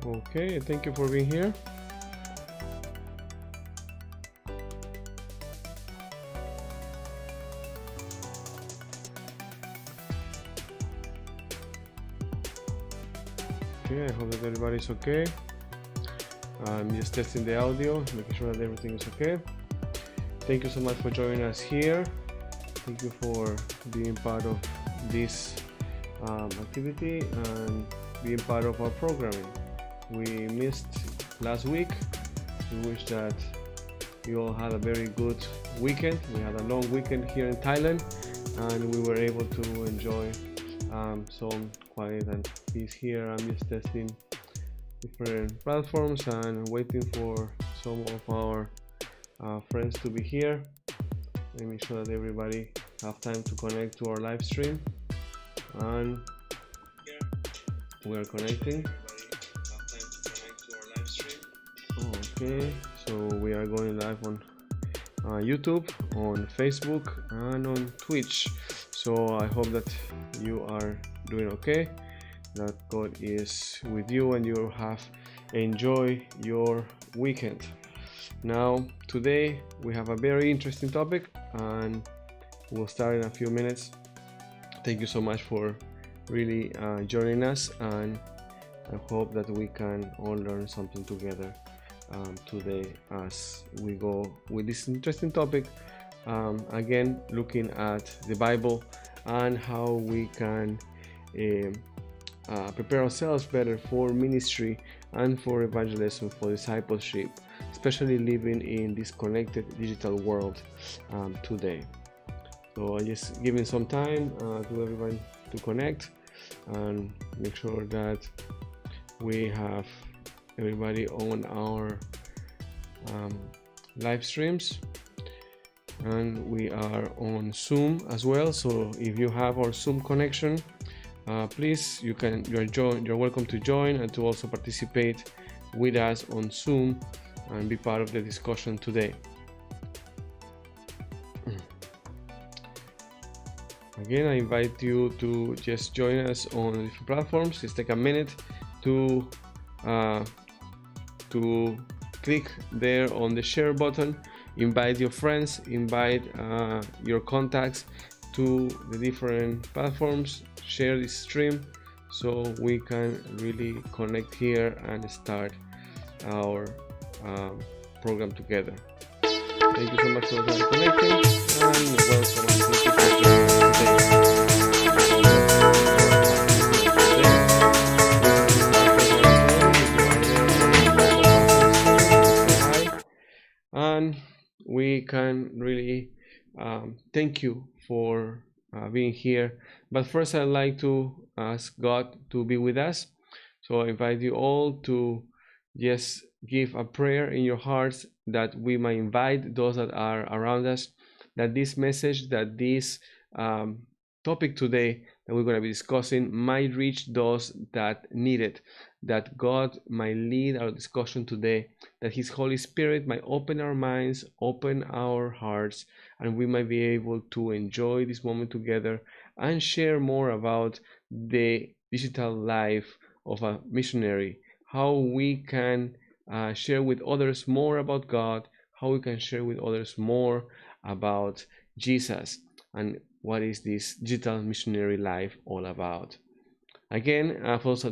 Okay, thank you for being here. Okay, I hope that everybody's okay. I'm just testing the audio, making sure that everything is okay. Thank you so much for joining us here. Thank you for being part of this activity and being part of our programming. We missed last week. We wish that you all had a very good weekend. We had a long weekend here in Thailand, and we were able to enjoy some quiet and peace here. I'm just testing different platforms and waiting for some of our friends to be here. Making sure that everybody have time to connect to our live stream, and we are connecting. Okay, so we are going live on YouTube, on Facebook, and on Twitch. So I hope that you are doing okay, that God is with you and you have enjoy your weekend. Now today we have a very interesting topic and we'll start in a few minutes. Thank you so much for really joining us, and I hope that we can all learn something together today as we go with this interesting topic. Again, looking at the Bible and how we can prepare ourselves better for ministry and for evangelism, for discipleship, especially living in this connected digital world today. So I just giving some time to everyone to connect and make sure that we have everybody on our live streams, and we are on Zoom as well. So if you have our Zoom connection, please you're welcome to join and to also participate with us on Zoom and be part of the discussion today. Again, I invite you to just join us on different platforms. Just take a minute to click there on the share button, invite your friends, invite your contacts to the different platforms, share this stream so we can really connect here and start our program together. Thank you so much for connecting, and welcome, and thank you for joining us today. And we can really thank you for being here. But first, I'd like to ask God to be with us. So I invite you all to just give a prayer in your hearts that we might invite those that are around us, that this message, that this topic today that we're going to be discussing might reach those that need it, that God might lead our discussion today, that His Holy Spirit might open our minds, open our hearts, and we might be able to enjoy this moment together and share more about the digital life of a missionary, how we can share with others more about God, how we can share with others more about Jesus, and what is this digital missionary life all about. Again, for those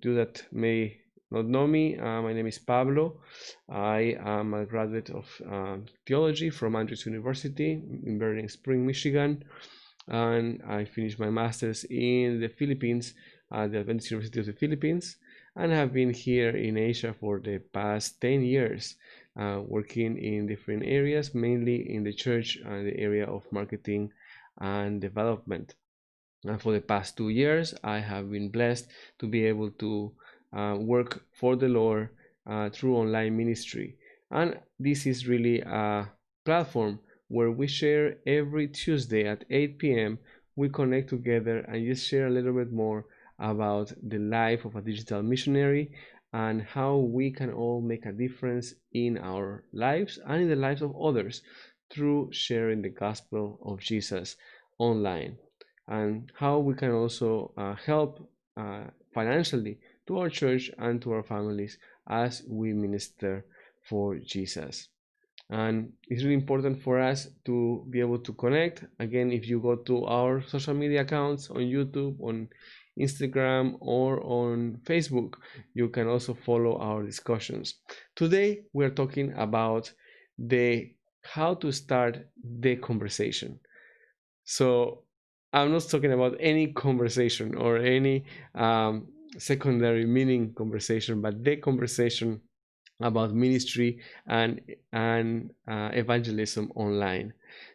that may not know me, my name is Pablo. I am a graduate of theology from Andrews University in Burning Spring, Michigan, and I finished my master's in the Philippines at the Adventist University of the Philippines, and have been here in Asia for the past 10 years, working in different areas, mainly in the church and the area of marketing and development. And for the past 2 years, I have been blessed to be able to work for the Lord through online ministry. And this is really a platform where we share every Tuesday at 8 p.m. We connect together and just share a little bit more about the life of a digital missionary and how we can all make a difference in our lives and in the lives of others through sharing the gospel of Jesus online, and how we can also help financially to our church and to our families as we minister for Jesus. And it's really important for us to be able to connect. Again, if you go to our social media accounts on YouTube, on Instagram, or on Facebook, you can also follow our discussions. Today we're talking about the how to start the conversation. So I'm not talking about any conversation or any secondary meaning conversation, but the conversation about ministry and evangelism online.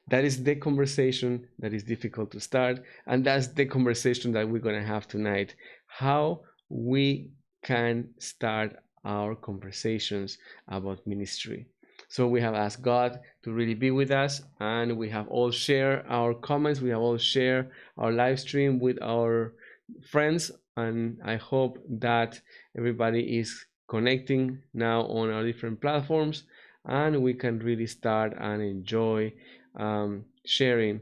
That is the conversation that is difficult to start, and that's the conversation that we're going to have tonight. How we can start our conversations about ministry. So we have asked God to really be with us, and we have all shared our comments. We have all shared our live stream with our friends, and I hope that everybody is connecting now on our different platforms, and we can really start and enjoy sharing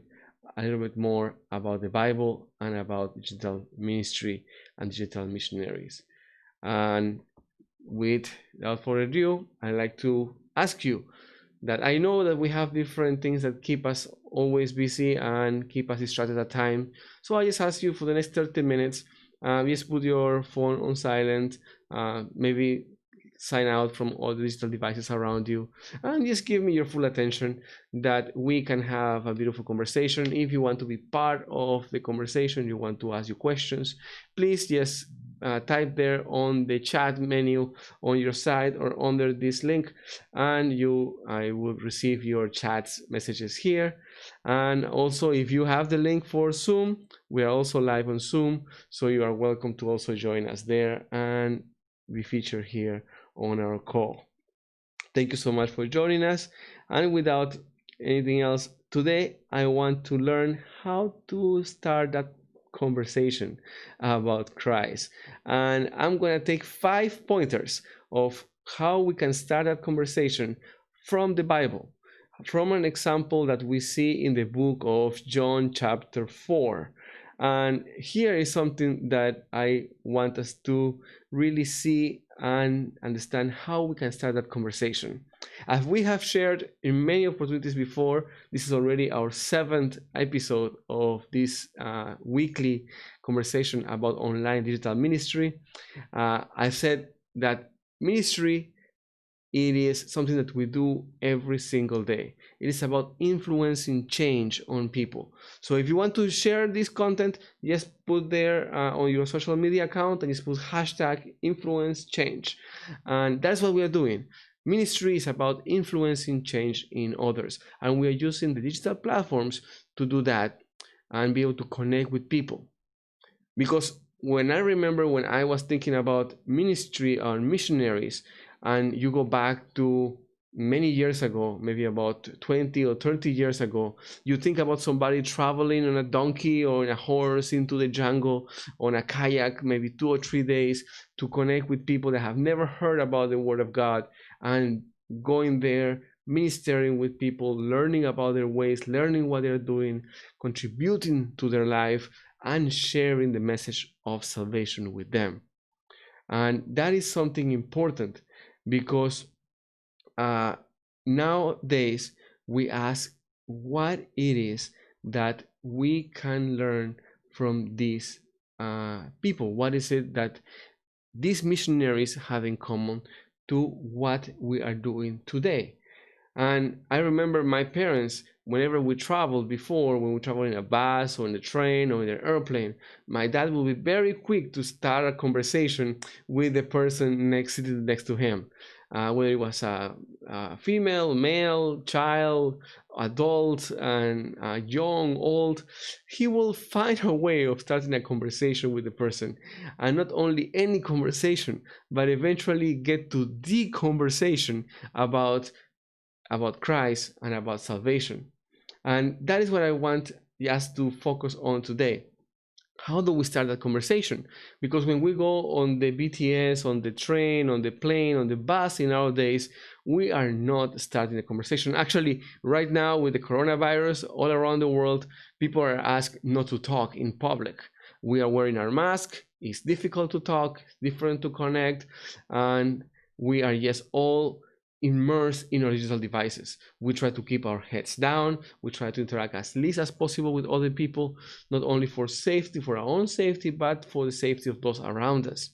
a little bit more about the Bible and about digital ministry and digital missionaries. And without further ado, I'd like to ask you that I know that we have different things that keep us always busy and keep us distracted at time. So I just ask you for the next 30 minutes, just put your phone on silent, maybe sign out from all the digital devices around you, and just give me your full attention that we can have a beautiful conversation. If you want to be part of the conversation, you want to ask you questions, please just type there on the chat menu on your side or under this link, and I will receive your chats messages here. And also, if you have the link for Zoom, we are also live on Zoom, so you are welcome to also join us there and be featured here on our call. Thank you so much for joining us, and without anything else, today I want to learn how to start that conversation about Christ. And I'm going to take 5 pointers of how we can start that conversation from the Bible, from an example that we see in the book of John, chapter 4. And here is something that I want us to really see and understand how we can start that conversation. As we have shared in many opportunities before, this is already our 7th episode of this weekly conversation about online digital ministry. I said that ministry, it is something that we do every single day. It is about influencing change on people. So if you want to share this content, just put there on your social media account and just put hashtag influence change. And that's what we are doing. Ministry is about influencing change in others. And we are using the digital platforms to do that and be able to connect with people. Because when I remember when I was thinking about ministry or missionaries, and you go back to many years ago, maybe about 20 or 30 years ago, you think about somebody traveling on a donkey or on a horse into the jungle, on a kayak, maybe 2 or 3 days to connect with people that have never heard about the Word of God, and going there, ministering with people, learning about their ways, learning what they're doing, contributing to their life, and sharing the message of salvation with them. And that is something important, because nowadays we ask what it is that we can learn from these people. What is it that these missionaries have in common to what we are doing today? And I remember my parents, whenever we traveled before, when we traveled in a bus or in a train or in an airplane, my dad would be very quick to start a conversation with the person sitting next to him. Whether it was a female, male, child, adult, and young, old, he will find a way of starting a conversation with the person. And not only any conversation, but eventually get to the conversation about Christ and about salvation. And that is what I want us to focus on today. How do we start that conversation? Because when we go on the BTS, on the train, on the plane, on the bus in our days, we are not starting a conversation. Actually, right now with the coronavirus all around the world, people are asked not to talk in public. We are wearing our mask. It's difficult to talk, different to connect, and we are, yes, all immersed in our digital devices. We try to keep our heads down. We try to interact as least as possible with other people, not only for safety, for our own safety, but for the safety of those around us.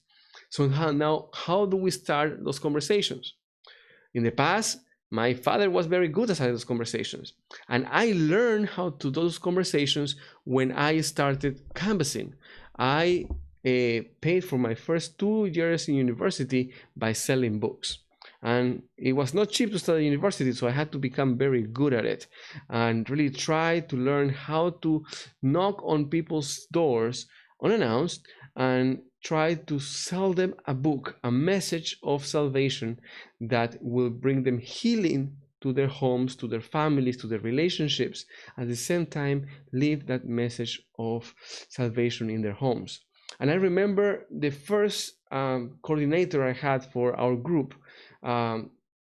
So how do we start those conversations? In the past, my father was very good at those conversations, and I learned how to do those conversations when I started canvassing. I paid for my first 2 years in university by selling books. And it was not cheap to study university, so I had to become very good at it and really try to learn how to knock on people's doors unannounced and try to sell them a book, a message of salvation that will bring them healing to their homes, to their families, to their relationships, at the same time leave that message of salvation in their homes. And I remember the first coordinator I had for our group.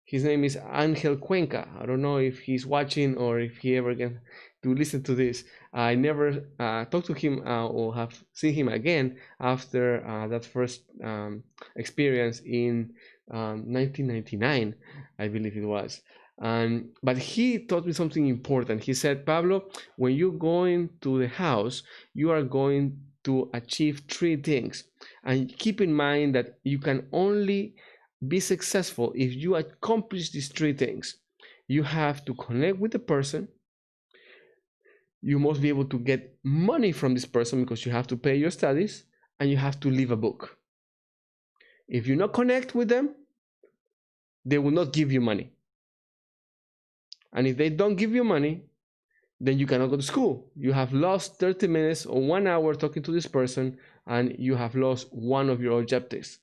His name is Angel Cuenca. I don't know if he's watching or if he ever gets to listen to this. I never talked to him or have seen him again after that first experience in 1999, I believe it was. But he taught me something important. He said, Pablo, when you go into the house, you are going to achieve 3 things. And keep in mind that you can only be successful if you accomplish these 3 things. You have to connect with the person. You must be able to get money from this person because you have to pay your studies, and you have to leave a book. If you not connect with them, they will not give you money. And if they don't give you money, then you cannot go to school. You have lost 30 minutes or 1 hour talking to this person, and you have lost one of your objectives.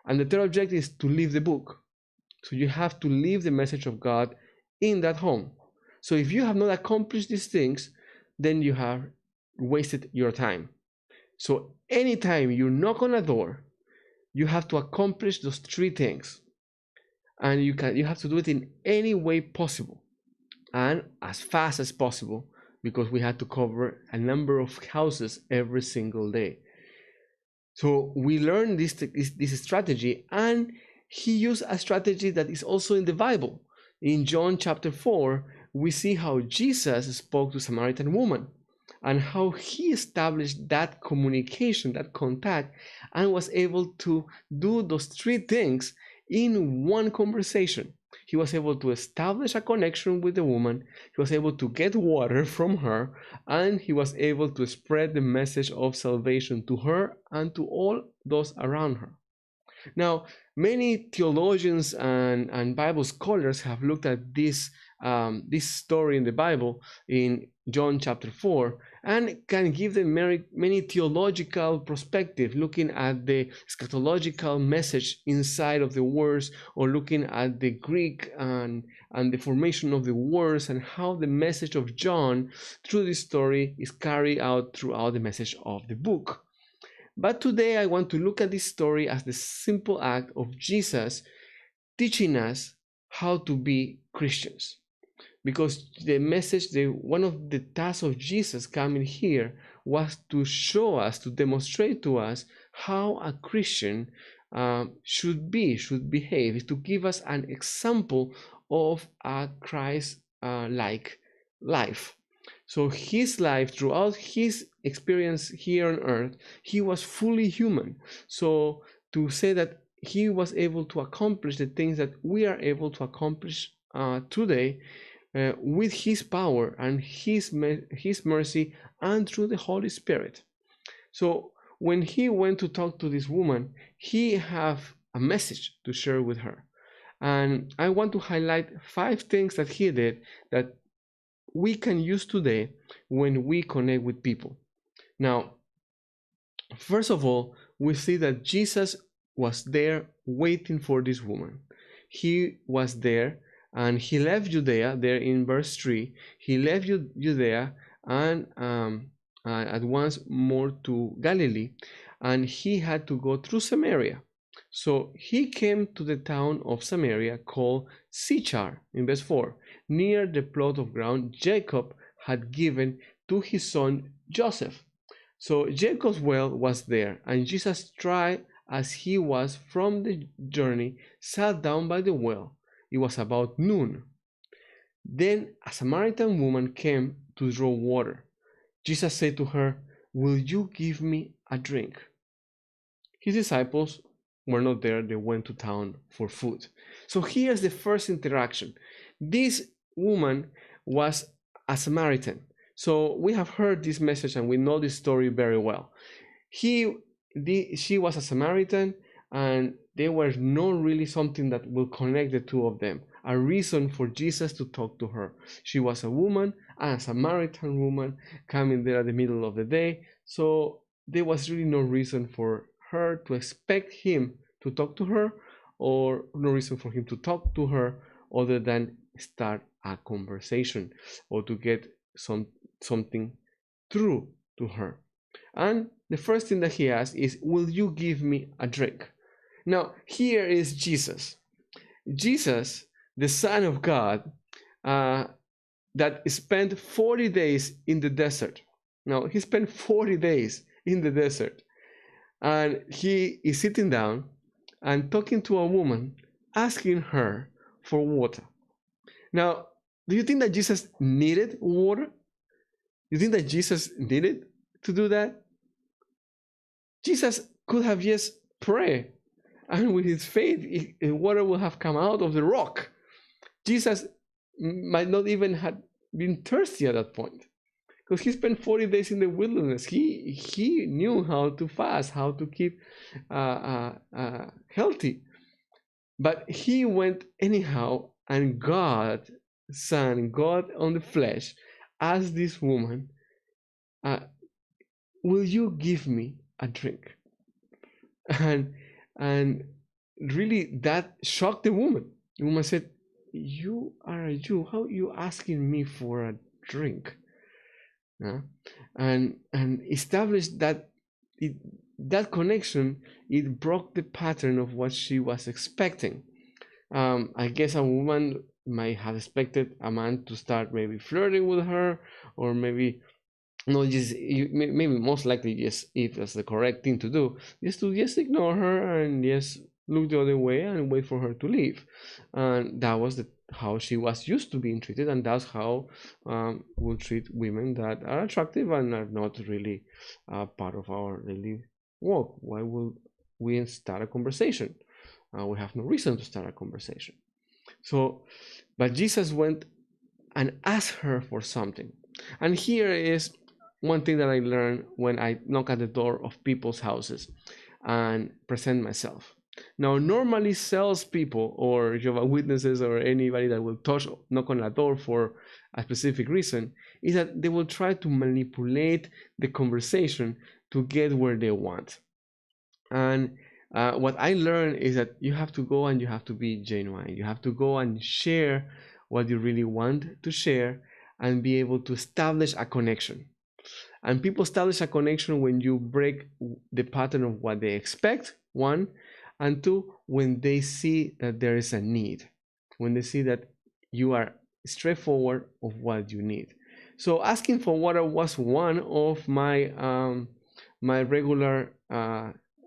And the third objective is to leave the book. So you have to leave the message of God in that home. So if you have not accomplished these things, then you have wasted your time. So anytime you knock on a door, you have to accomplish those 3 things. And you have to do it in any way possible and as fast as possible, because we had to cover a number of houses every single day. So we learned this strategy, and he used a strategy that is also in the Bible. In John chapter 4, we see how Jesus spoke to a Samaritan woman and how he established that communication, that contact, and was able to do those 3 things in one conversation. He was able to establish a connection with the woman, he was able to get water from her, and he was able to spread the message of salvation to her and to all those around her. Now, many theologians and Bible scholars have looked at this story in the Bible in John chapter 4 and can give them many theological perspective, looking at the eschatological message inside of the words, or looking at the Greek and the formation of the words, and how the message of John through this story is carried out throughout the message of the book. But today I want to look at this story as the simple act of Jesus teaching us how to be Christians. Because the message, one of the tasks of Jesus coming here was to show us, to demonstrate to us how a Christian should behave, to give us an example of a Christ-like life. So his life, throughout his experience here on earth, he was fully human. So to say that he was able to accomplish the things that we are able to accomplish today with his power and his mercy and through the Holy Spirit. So when he went to talk to this woman, he have a message to share with her. And I want to highlight 5 things that he did that we can use today when we connect with people. Now, first of all, we see that Jesus was there waiting for this woman. He was there, and he left Judea, there in verse 3. He left Judea and at once more to Galilee, and he had to go through Samaria. So he came to the town of Samaria called Sychar, in verse 4, near the plot of ground Jacob had given to his son Joseph. So Jacob's well was there, and Jesus tried as he was from the journey, sat down by the well. It was about noon. Then a Samaritan woman came to draw water. Jesus said to her, "Will you give me a drink?" His disciples were not there, they went to town for food. So here's the first interaction. This woman was a Samaritan. So we have heard this message and we know this story very well. She was a Samaritan, and there was no really something that will connect the two of them, a reason for Jesus to talk to her. She was a woman, and a Samaritan woman coming there at the middle of the day, so there was really no reason for her to expect him to talk to her, or no reason for him to talk to her other than start a conversation or to get something through to her. And the first thing that he asks is, "Will you give me a drink?" Now, here is Jesus. Jesus, the Son of God, that spent 40 days in the desert. Now, he spent 40 days in the desert, and he is sitting down and talking to a woman, asking her for water. Now, do you think that Jesus needed water? Do you think that Jesus needed to do that? Jesus could have just prayed, and with his faith, water will have come out of the rock. Jesus might not even have been thirsty at that point, because he spent 40 days in the wilderness. He knew how to fast, how to keep healthy. But he went anyhow, and God, Son, God on the flesh, asked this woman, "Will you give me a drink?" And really that shocked the woman. The woman said, "You are a Jew. How are you asking me for a drink?" And established that connection. It broke the pattern of what she was expecting. I guess a woman might have expected a man to start maybe flirting with her, or maybe no, just maybe most likely, yes, if that's the correct thing to do, just to just ignore her and just look the other way and wait for her to leave. And that was how she was used to being treated, and that's how we'll treat women that are attractive and are not really part of our daily walk. Why will we start a conversation? We have no reason to start a conversation. So, but Jesus went and asked her for something. And here is one thing that I learned when I knock at the door of people's houses and present myself. Now, normally salespeople or Jehovah's Witnesses or anybody that will knock on a door for a specific reason is that they will try to manipulate the conversation to get where they want. And what I learned is that you have to go and you have to be genuine. You have to go and share what you really want to share and be able to establish a connection. And people establish a connection when you break the pattern of what they expect, one, and two, when they see that there is a need, when they see that you are straightforward of what you need. So asking for water was one of my my regular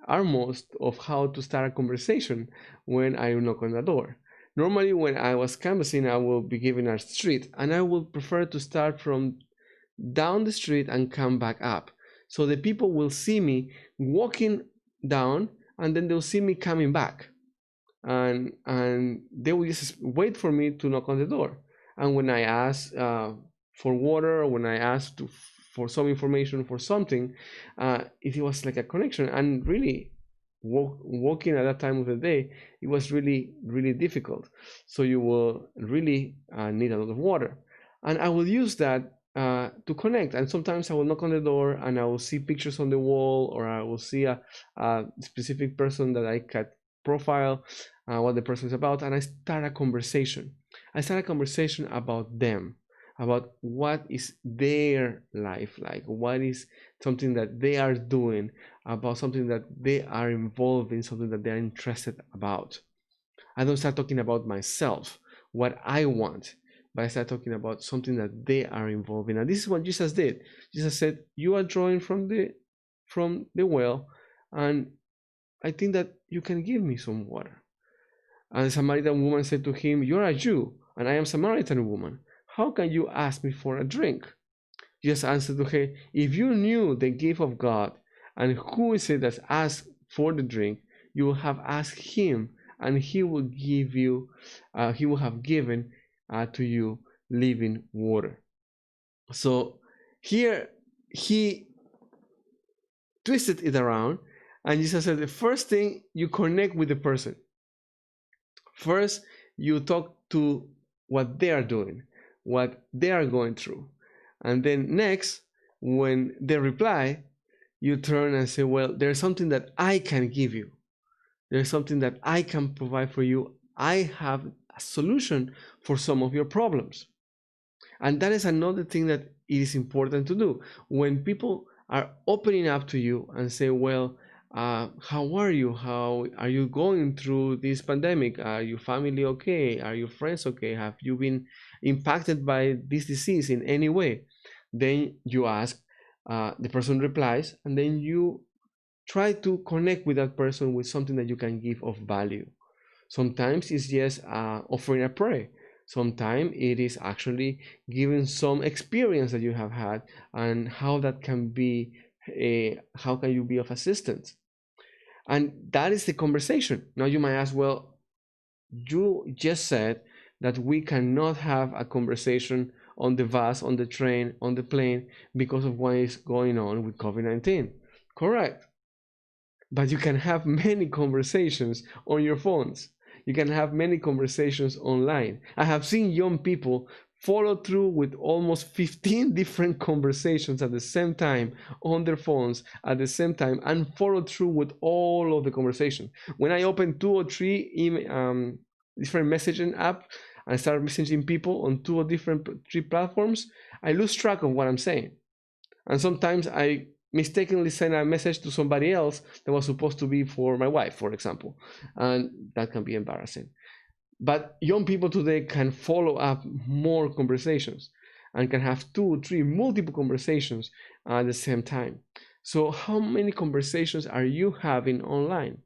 almost of how to start a conversation when I knock on the door. Normally, when I was canvassing, I will be given a street, and I will prefer to start from down the street and come back up. So the people will see me walking down, and then they'll see me coming back. And they will just wait for me to knock on the door. And when I ask for water, or when I ask for some information for something, it was like a connection. And really, walking at that time of the day, it was really, really difficult. So you will really need a lot of water. And I will use that to connect. And sometimes I will knock on the door and I will see pictures on the wall, or I will see a specific person that I can profile what the person is about, and I start a conversation. I start a conversation about them, about what is their life like, what is something that they are doing, about something that they are involved in, something that they are interested about. I don't start talking about myself, what I want, but I start talking about something that they are involved in. And this is what Jesus did. Jesus said, "You are drawing from the from the well, and I think that you can give me some water. And the Samaritan woman said to him, you're a Jew, and I am a Samaritan woman. How can you ask me for a drink? Jesus answered to her, if you knew the gift of God, and who is it that asks for the drink, you will have asked him, and he will give you, he will have given to you living water. So here he twisted it around, and Jesus said, the first thing, you connect with the person. First, you talk to what they are doing, what they are going through. And then next, when they reply, you turn and say, well, there's something that I can give you. There's something that I can provide for you. I have a solution for some of your problems. And that is another thing that it is important to do. When people are opening up to you and say, well, how are you? How are you going through this pandemic? Are your family okay? Are your friends okay? Have you been impacted by this disease in any way? Then you ask, the person replies, and then you try to connect with that person with something that you can give of value. Sometimes it's just offering a prayer. Sometimes it is actually giving some experience that you have had and how that can be, how can you be of assistance? And that is the conversation. Now you might ask, well, you just said that we cannot have a conversation on the bus, on the train, on the plane because of what is going on with COVID-19. Correct. But you can have many conversations on your phones. You can have many conversations online. I have seen young people follow through with almost 15 different conversations at the same time on their phones at the same time and follow through with all of the conversation. When I open 2 or 3 different messaging apps and start messaging people on 2 or 3 platforms, I lose track of what I'm saying. And sometimes I mistakenly send a message to somebody else that was supposed to be for my wife, for example, and that can be embarrassing. But young people today can follow up more conversations and can have 2, 3, multiple conversations at the same time. So how many conversations are you having online?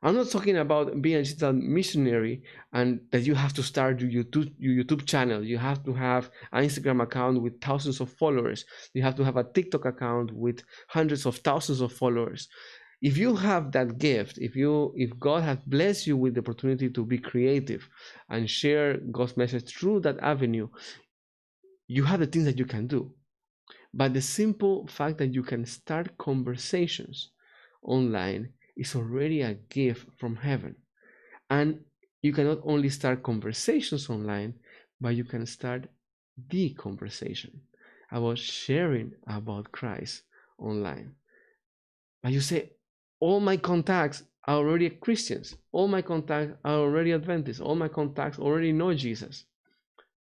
I'm not talking about being a digital missionary and that you have to start your YouTube channel. You have to have an Instagram account with thousands of followers. You have to have a TikTok account with hundreds of thousands of followers. If you have that gift, if God has blessed you with the opportunity to be creative and share God's message through that avenue, you have the things that you can do. But the simple fact that you can start conversations online is already a gift from heaven. And you can not only start conversations online, but you can start the conversation about sharing about Christ online. But you say, all my contacts are already Christians. All my contacts are already Adventists. All my contacts already know Jesus.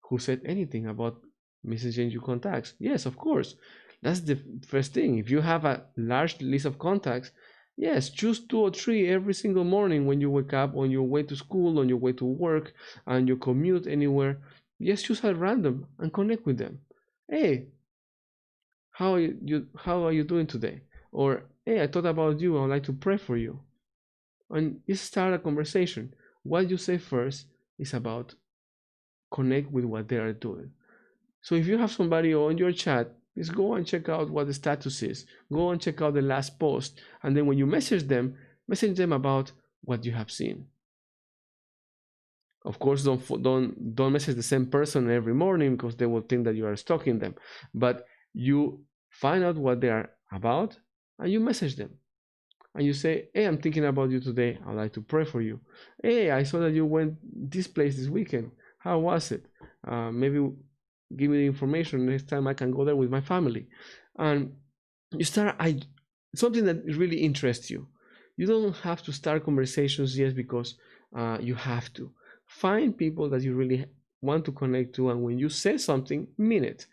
Who said anything about messaging your contacts? Yes, of course. That's the first thing. If you have a large list of contacts, yes, choose 2 or 3 every single morning when you wake up, on your way to school, on your way to work, and your commute anywhere. Just choose at random and connect with them. Hey, how are you doing today? Or hey, I thought about you. I would like to pray for you. And you start a conversation. What you say first is about connect with what they are doing. So if you have somebody on your chat, just go and check out what the status is. Go and check out the last post. And then when you message them about what you have seen. Of course, don't message the same person every morning because they will think that you are stalking them. But you find out what they are about and you message them. And you say, hey, I'm thinking about you today. I'd like to pray for you. Hey, I saw that you went this place this weekend. How was it? Maybe give me the information. Next time I can go there with my family. And you start something that really interests you. You don't have to start conversations just because you have to. Find people that you really want to connect to, and when you say something, mean it.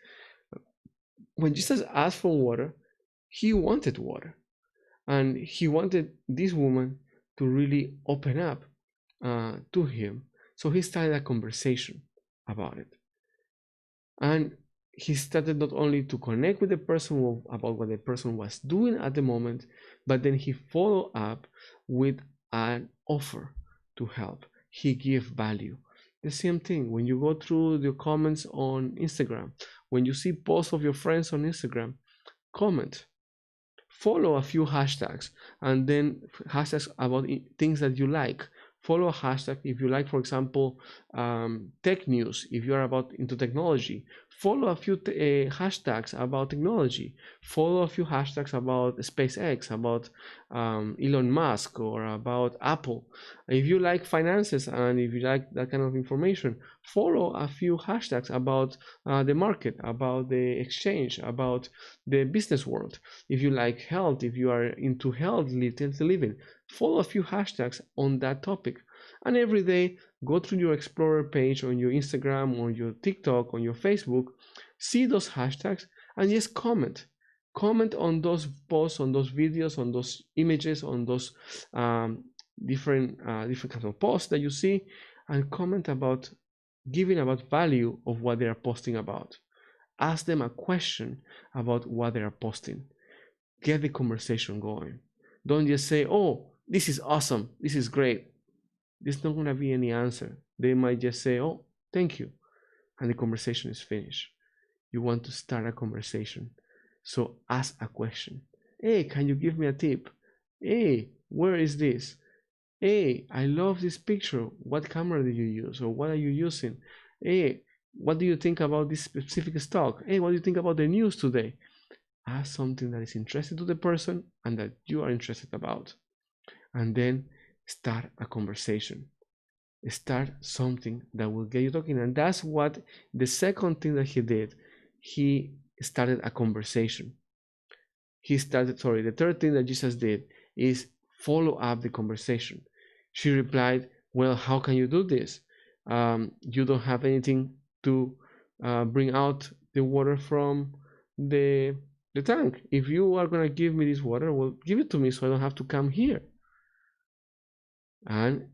When Jesus asked for water, he wanted water. And he wanted this woman to really open up to him. So he started a conversation about it. And he started not only to connect with the person about what the person was doing at the moment, but then he followed up with an offer to help. He gave value. The same thing when you go through the comments on Instagram, when you see posts of your friends on Instagram, comment, follow a few hashtags, and then hashtags about things that you like. Follow a hashtag if you like, for example, tech news. If you are about into technology, follow a few hashtags about technology. Follow a few hashtags about SpaceX, about Elon Musk, or about Apple. If you like finances and if you like that kind of information, follow a few hashtags about the market, about the exchange, about the business world. If you like health, if you are into healthy living, follow a few hashtags on that topic. And every day, go through your Explorer page on your Instagram, on your TikTok, on your Facebook, see those hashtags, and just comment. Comment on those posts, on those videos, on those images, on those different kinds of posts that you see, and comment about giving about value of what they are posting about. Ask them a question about what they are posting. Get the conversation going. Don't just say, oh, this is awesome, this is great. There's not going to be any answer. They might just say, oh, thank you, and the conversation is finished. You want to start a conversation, so ask a question. Hey, can you give me a tip? Hey, where is this? Hey, I love this picture. What camera did you use, or what are you using? Hey, what do you think about this specific stock? Hey, what do you think about the news today? Ask something that is interesting to the person and that you are interested about, and then start a conversation. Start something that will get you talking. And that's what the second thing that he did. He started a conversation. The third thing that Jesus did is follow up the conversation. She replied, well, how can you do this? You don't have anything to bring out the water from the tank. If you are going to give me this water, well, give it to me so I don't have to come here. And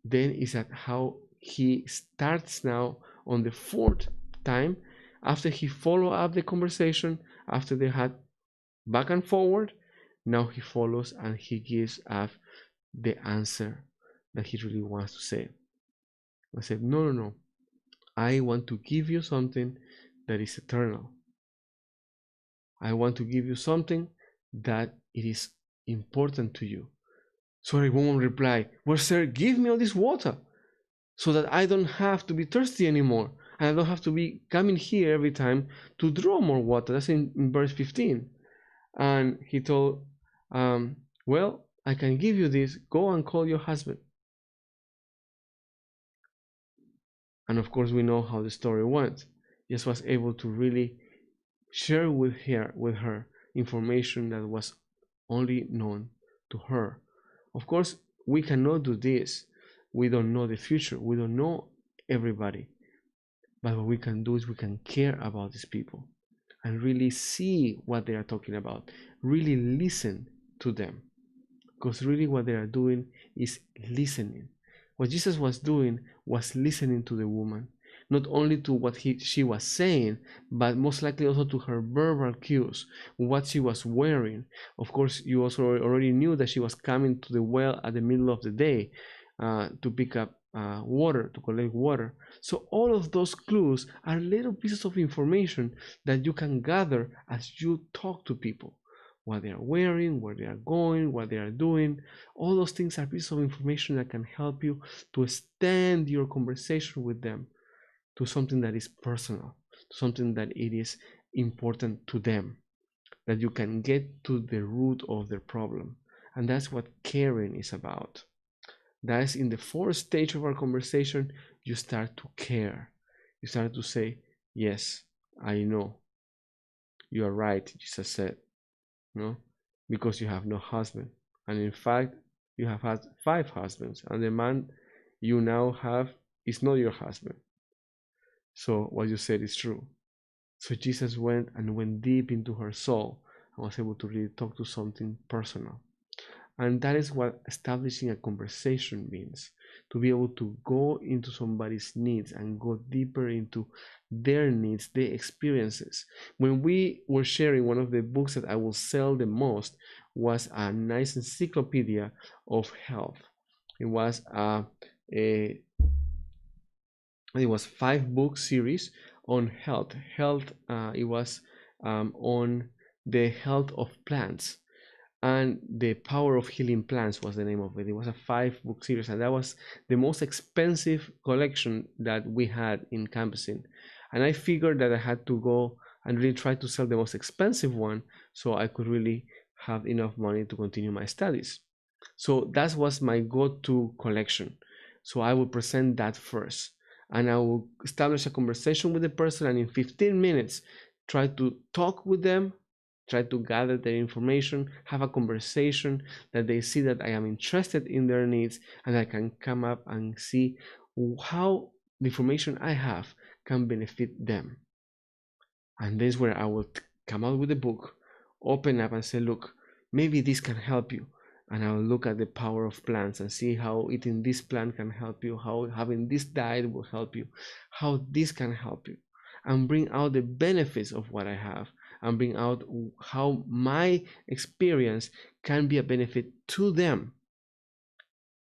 then is that how he starts now on the fourth time, after he follow up the conversation, after they had back and forward, now he follows and he gives up the answer that he really wants to say. I said, no, I want to give you something that is eternal. I want to give you something that it is important to you. So the woman replied, well, sir, give me all this water so that I don't have to be thirsty anymore. And I don't have to be coming here every time to draw more water. That's in verse 15. And he told, well, I can give you this. Go and call your husband. And of course, we know how the story went. Jesus was able to really share with her information that was only known to her. Of course, we cannot do this. We don't know the future. We don't know everybody. But what we can do is we can care about these people and really see what they are talking about. Really listen to them. Because really what they are doing is listening. What Jesus was doing was listening to the woman, not only to what she was saying, but most likely also to her verbal cues, what she was wearing. Of course, you also already knew that she was coming to the well at the middle of the day to pick up water, to collect water. So all of those clues are little pieces of information that you can gather as you talk to people. What they are wearing, where they are going, what they are doing. All those things are pieces of information that can help you to extend your conversation with them to something that is personal, something that it is important to them, that you can get to the root of their problem. And that's what caring is about. That is in the fourth stage of our conversation, you start to care. You start to say, yes, I know. You are right, Jesus said. No, because you have no husband, and in fact you have had 5 husbands, and the man you now have is not your husband. So what you said is true. So Jesus went deep into her soul and was able to really talk to something personal. And that is what establishing a conversation means. to be able to go into somebody's needs and go deeper into their needs, their experiences. When we were sharing, one of the books that I will sell the most was a nice encyclopedia of health. It was a it was 5 book series on health. It was on the health of plants, and the power of healing plants was the name of it. It was a 5 book series, and that was the most expensive collection that we had in campusing. And I figured that I had to go and really try to sell the most expensive one so I could really have enough money to continue my studies. So that was my go-to collection. So I will present that first, and I will establish a conversation with the person, and in 15 minutes try to talk with them, try to gather their information, have a conversation that they see that I am interested in their needs, and I can come up and see how the information I have can benefit them. And this is where I will come out with the book, open up and say, look, maybe this can help you. And I'll look at the power of plants and see how eating this plant can help you, how having this diet will help you, how this can help you, and bring out the benefits of what I have, and bring out how my experience can be a benefit to them.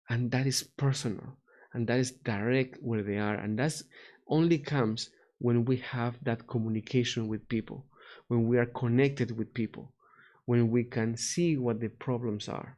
And that is personal, and that is direct where they are, and that's only comes when we have that communication with people, when we are connected with people, when we can see what the problems are.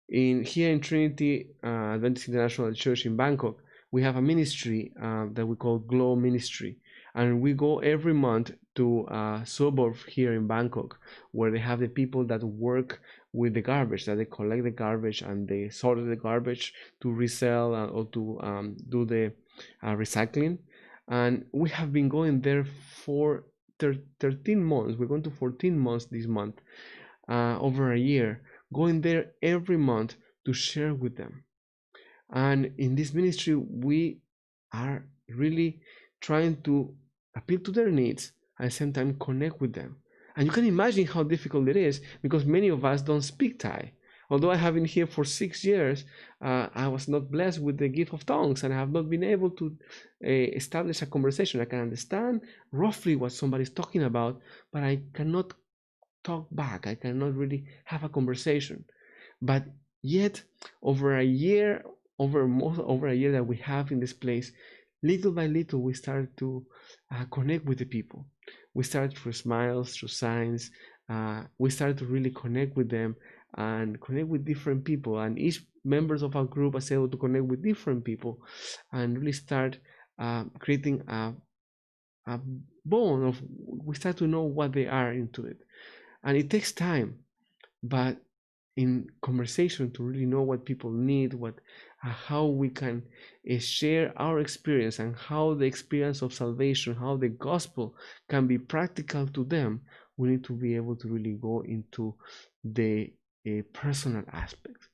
Here in Trinity Adventist International Church in Bangkok, we have a ministry that we call Glow Ministry, and we go every month to a suburb here in Bangkok where they have the people that work with the garbage, that they collect the garbage and they sort the garbage to resell or to do the recycling. And we have been going there for 13 months. We're going to 14 months this month, over a year, going there every month to share with them. And in this ministry, we are really trying to appeal to their needs and at the same time connect with them. And you can imagine how difficult it is, because many of us don't speak Thai. Although I have been here for 6 years, I was not blessed with the gift of tongues, and I have not been able to establish a conversation. I can understand roughly what somebody's talking about, but I cannot talk back. I cannot really have a conversation. But yet, over a year that we have in this place, little by little we start to connect with the people. We start through smiles, through signs. We start to really connect with them and connect with different people, and each members of our group is able to connect with different people and really start creating a bond of, we start to know what they are into it. And it takes time, but in conversation to really know what people need, how we can share our experience, and how the experience of salvation, how the gospel can be practical to them, we need to be able to really go into the personal aspect.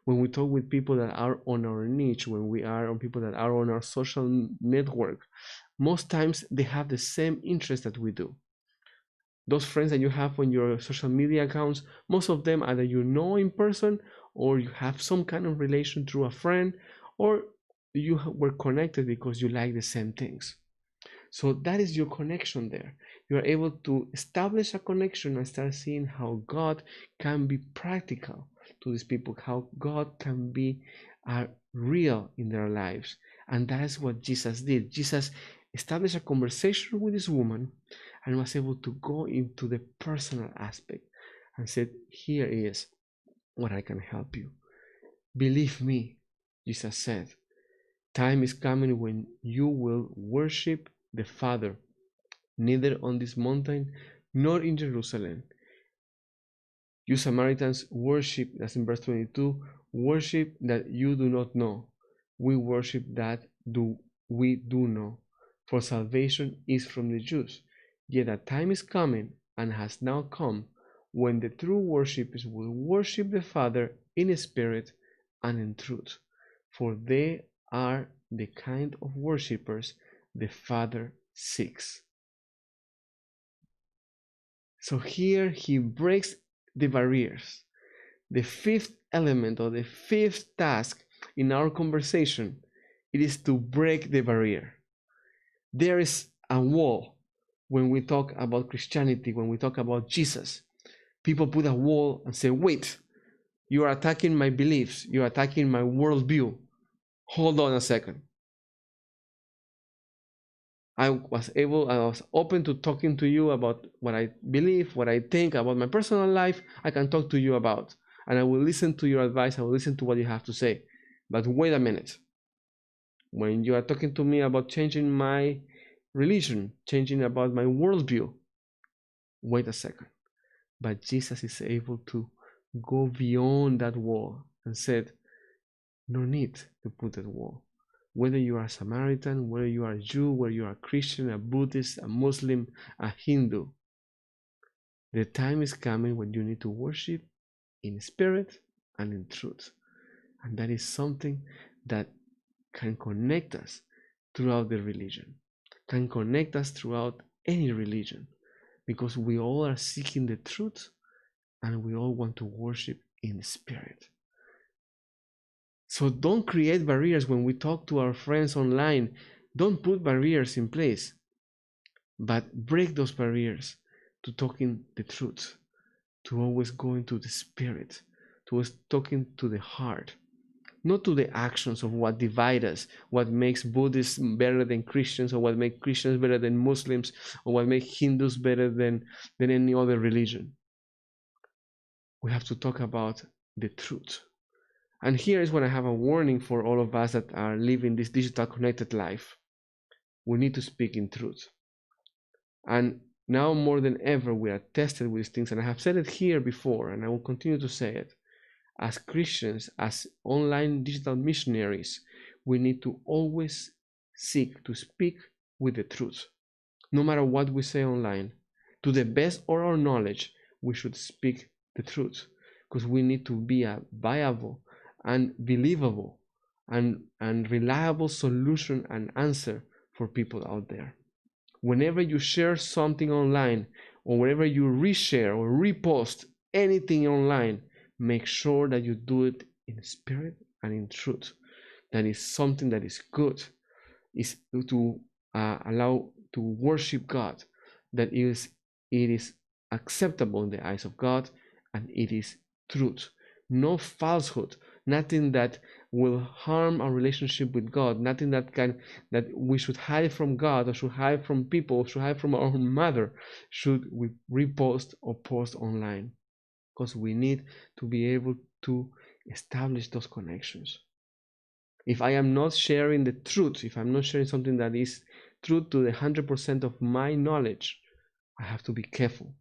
When we talk with people that are on our niche, when we are on people that are on our social network, most times they have the same interest that we do. Those friends that you have on your social media accounts, most of them either you know in person, or you have some kind of relation through a friend, or you were connected because you like the same things. So that is your connection there. You are able to establish a connection and start seeing how God can be practical to these people, how God can be real in their lives. And that is what Jesus did. Jesus established a conversation with this woman and was able to go into the personal aspect and said, here is what I can help you. Believe me, Jesus said, time is coming when you will worship the Father, neither on this mountain nor in Jerusalem. You Samaritans worship, that's in verse 22, worship that you do not know. We worship that we do know, for salvation is from the Jews. Yet a time is coming, and has now come, when the true worshippers will worship the Father in spirit and in truth, for they are the kind of worshippers the Father seeks. So here he breaks the barriers. The fifth element, or the fifth task in our conversation, it is to break the barrier. There is a wall when we talk about Christianity, when we talk about Jesus. People put a wall and say, wait, you are attacking my beliefs, you are attacking my worldview. Hold on a second. I was open to talking to you about what I believe, what I think about my personal life. I can talk to you about, and I will listen to your advice. I will listen to what you have to say. But wait a minute. When you are talking to me about changing my religion, changing about my worldview, wait a second. But Jesus is able to go beyond that wall and said, no need to put that wall. Whether you are a Samaritan, whether you are a Jew, whether you are a Christian, a Buddhist, a Muslim, a Hindu, the time is coming when you need to worship in spirit and in truth. And that is something that can connect us throughout the religion, can connect us throughout any religion, because we all are seeking the truth and we all want to worship in spirit. So don't create barriers when we talk to our friends online. Don't put barriers in place, but break those barriers to talking the truth, to always going to the spirit, to always talking to the heart, not to the actions of what divide us, what makes Buddhists better than Christians, or what makes Christians better than Muslims, or what makes Hindus better than any other religion. We have to talk about the truth. And here is when I have a warning for all of us that are living this digital connected life. We need to speak in truth. And now more than ever, we are tested with these things. And I have said it here before, and I will continue to say it. As Christians, as online digital missionaries, we need to always seek to speak with the truth. No matter what we say online, to the best of our knowledge, we should speak the truth, because we need to be a viable and believable and reliable solution and answer for people out there. Whenever you share something online, or whenever you reshare or repost anything online, make sure that you do it in spirit and in truth. That is something that is good, is to allow to worship God, that it is acceptable in the eyes of God, and it is truth. No falsehood, nothing that will harm our relationship with God, nothing that we should hide from God, or should hide from people, or should hide from our own mother, should we repost or post online, because we need to be able to establish those connections. If I am not sharing the truth, if I'm not sharing something that is true to the 100% of my knowledge, I have to be careful,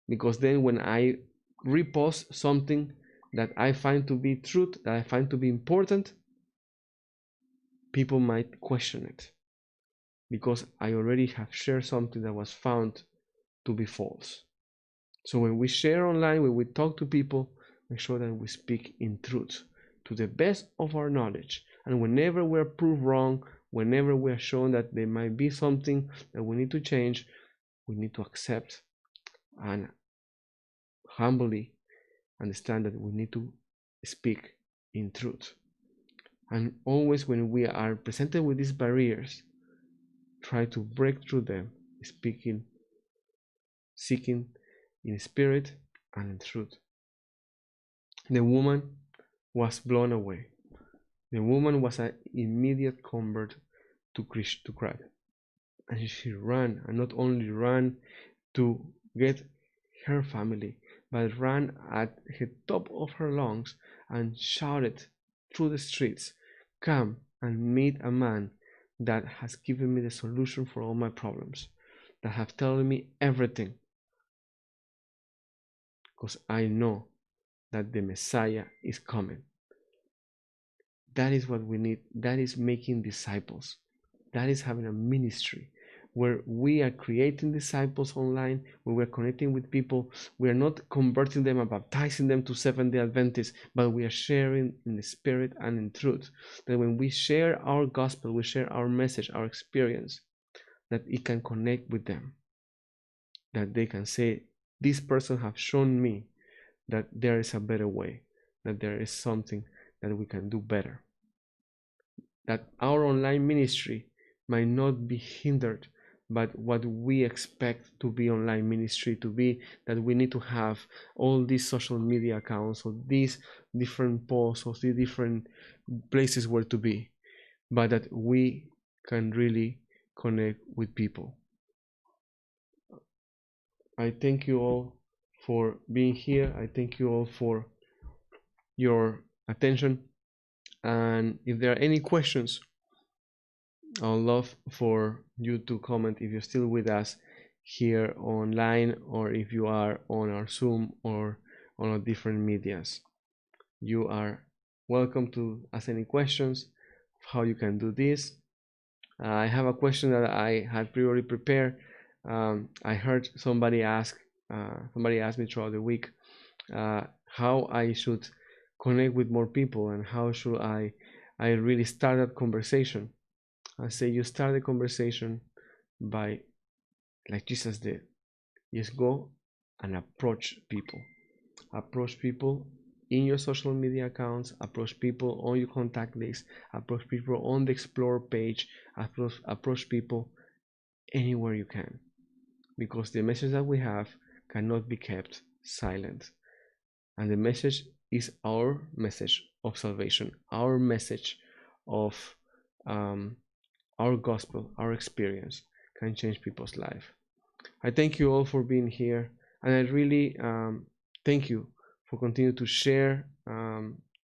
because then when I repost something that I find to be truth, that I find to be important, people might question it, because I already have shared something that was found to be false. So when we share online, when we talk to people, make sure that we speak in truth to the best of our knowledge. And whenever we're proved wrong, whenever we're shown that there might be something that we need to change, we need to accept and humbly understand that we need to speak in truth. And always when we are presented with these barriers, try to break through them, seeking in spirit and in truth. The woman was blown away. The woman was an immediate convert to Christ. And she ran, and not only ran to get her family, but ran at the top of her lungs and shouted through the streets, "Come and meet a man that has given me the solution for all my problems, that have told me everything, because I know that the Messiah is coming." That is what we need. That is making disciples. That is having a ministry where we are creating disciples online, where we're connecting with people. We are not converting them and baptizing them to Seventh-day Adventists, but we are sharing in the spirit and in truth. That when we share our gospel, we share our message, our experience, that it can connect with them. That they can say, this person has shown me that there is a better way, that there is something that we can do better, that our online ministry might not be hindered by what we expect to be online ministry to be, that we need to have all these social media accounts or these different posts or these different places where to be, but that we can really connect with people. I thank you all for being here. I thank you all for your attention. And if there are any questions, I'd love for you to comment if you're still with us here online, or if you are on our Zoom or on our different medias. You are welcome to ask any questions of how you can do this. I have a question that I had previously prepared. I heard somebody asked me throughout the week how I should connect with more people and how should I really start that conversation. I say you start the conversation by, like Jesus did, just go and approach people. Approach people in your social media accounts, approach people on your contact list, approach people on the explore page, approach people anywhere you can, because the message that we have cannot be kept silent. And the message is our message of salvation, our message of our gospel, our experience can change people's life. I thank you all for being here, and I really thank you for continuing to share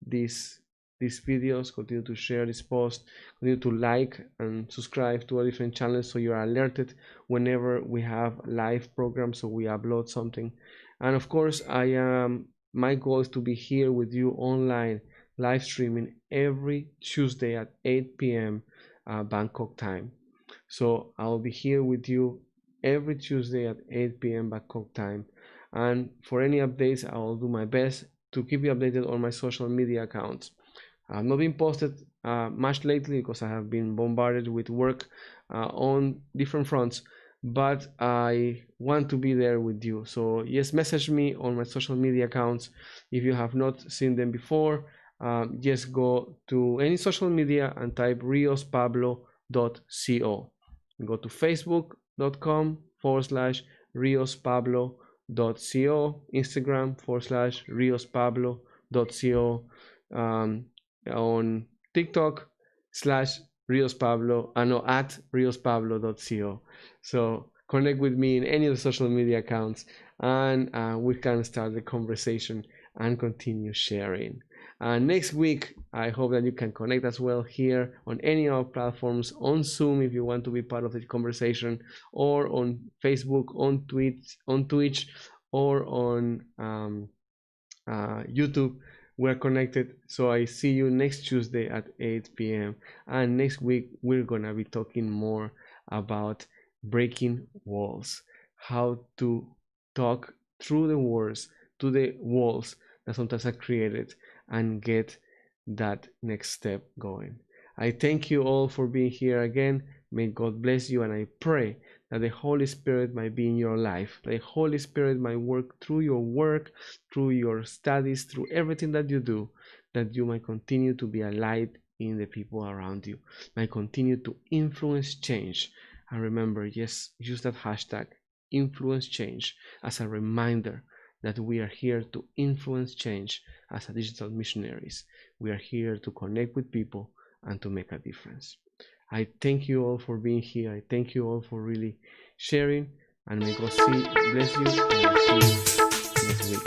these videos, continue to share this post, continue to like and subscribe to our different channels so you are alerted whenever we have live programs, so we upload something. And of course, my goal is to be here with you online, live streaming every Tuesday at 8 p.m. Bangkok time. So I'll be here with you every Tuesday at 8 p.m. Bangkok time. And for any updates, I will do my best to keep you updated on my social media accounts. I've not been posted much lately because I have been bombarded with work on different fronts, but I want to be there with you. So yes, message me on my social media accounts. If you have not seen them before, just go to any social media and type riospablo.co. Go to facebook.com/riospablo.co, Instagram /riospablo.co, on TikTok /riospablo, no, at riospablo.co. So connect with me in any of the social media accounts, and we can start the conversation and continue sharing. Next week, I hope that you can connect as well here on any of our platforms, on Zoom if you want to be part of the conversation, or on Facebook, on Twitch, or on YouTube. We're connected. So I see you next Tuesday at 8 p.m. And next week, we're going to be talking more about breaking walls, how to talk through the walls to the walls that sometimes are created and get that next step going. I thank you all for being here again. May God bless you, and I pray that the Holy Spirit might be in your life. The Holy Spirit might work through your work, through your studies, through everything that you do, that you might continue to be a light in the people around you, might continue to influence change. And remember, yes, use that hashtag, influence change, as a reminder that we are here to influence change as a digital missionaries. We are here to connect with people and to make a difference. I thank you all for being here. I thank you all for really sharing, and may God bless you, and I'll see you next week.